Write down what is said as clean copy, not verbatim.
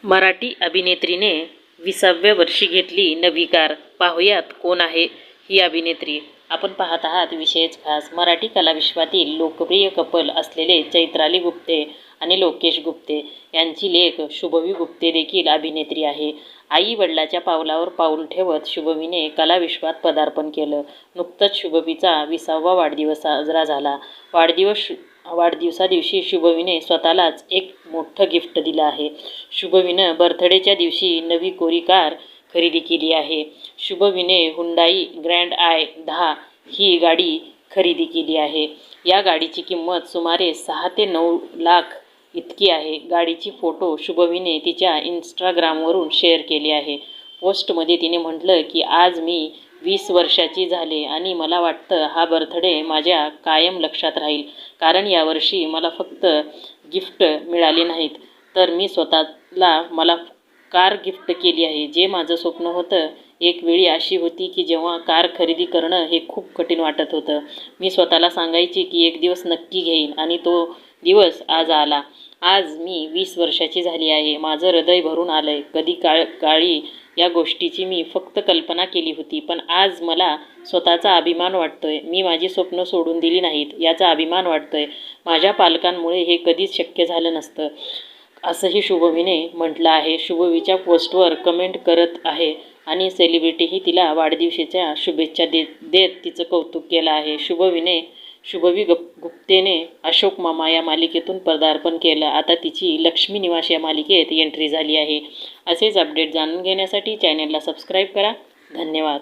मराठी अभिनेत्रीने 20व्या वर्षी घेतली नवी कार. पाहुयात कोण आहे ही अभिनेत्री. आपण पाहत आहात विशेष खास. मराठी कलाविश्वातील लोकप्रिय कपल असलेले चैत्राली गुप्ते आणि लोकेश गुप्ते यांची लेक शुभवी गुप्ते देखील अभिनेत्री आहे. आई वडिलाच्या पावलावर पाऊल ठेवत शुभवीने कलाविश्वात पदार्पण केलं. नुकतंच शुभवीचा 20वा वाढदिवस साजरा झाला. वाढदिवसादिवशी शुभवीने स्वतःलाच एक मोठं गिफ्ट दिलं आहे. शुभवीनं बर्थडेच्या दिवशी नवी कोरी कार खरेदी केली आहे. शुभवीने हुंडाई ग्रँड आय 10 ही गाडी खरेदी केली आहे. या गाडीची किंमत सुमारे 6 ते 9 लाख इतकी आहे. गाडीची फोटो शुभवीने तिच्या इंस्टाग्रामवरून शेअर केले आहे. पोस्टमध्ये तिने म्हटलं की आज मी 20 वर्षाची झाले आणि मला वाटतं हा बर्थडे माझ्या कायम लक्षात राहील. कारण यावर्षी मला फक्त गिफ्ट मिळाले नाहीत, तर मी स्वतःला मला कार गिफ्ट केली आहे. जे माझं स्वप्न होतं. एक वेळी अशी होती की जेव्हा कार खरेदी करणं हे खूप कठीण वाटत होतं. मी स्वतःला सांगायची की एक दिवस नक्की घेईन आणि तो दिवस आज आला. आज मी 20 वर्षाची झाली आहे. माझं हृदय भरून आलंय. कधी काळी या गोष्टीची मी फक्त कल्पना केली होती, पण आज मला स्वतःचा अभिमान वाटतोय. मी माझी स्वप्न सोडून दिली नाहीत याचा अभिमान वाटतोय. माझ्या पालकांमुळे हे कधीच शक्य झालं नसतं, असंही शुभवीने म्हटलं आहे. शुभवीच्या पोस्टवर कमेंट करत आहे आणि सेलिब्रिटीही तिला वाढदिवसाच्या शुभेच्छा देत तिचं कौतुक केलं आहे. शुभवी गुप्तेने अशोक मामा या मालिकेतून पदार्पण केलं. आता तिची लक्ष्मी निवास या मालिकेत एंट्री झाली आहे. असेच अपडेट जाणून घेण्यासाठी चॅनेलला सबस्क्राईब करा. धन्यवाद.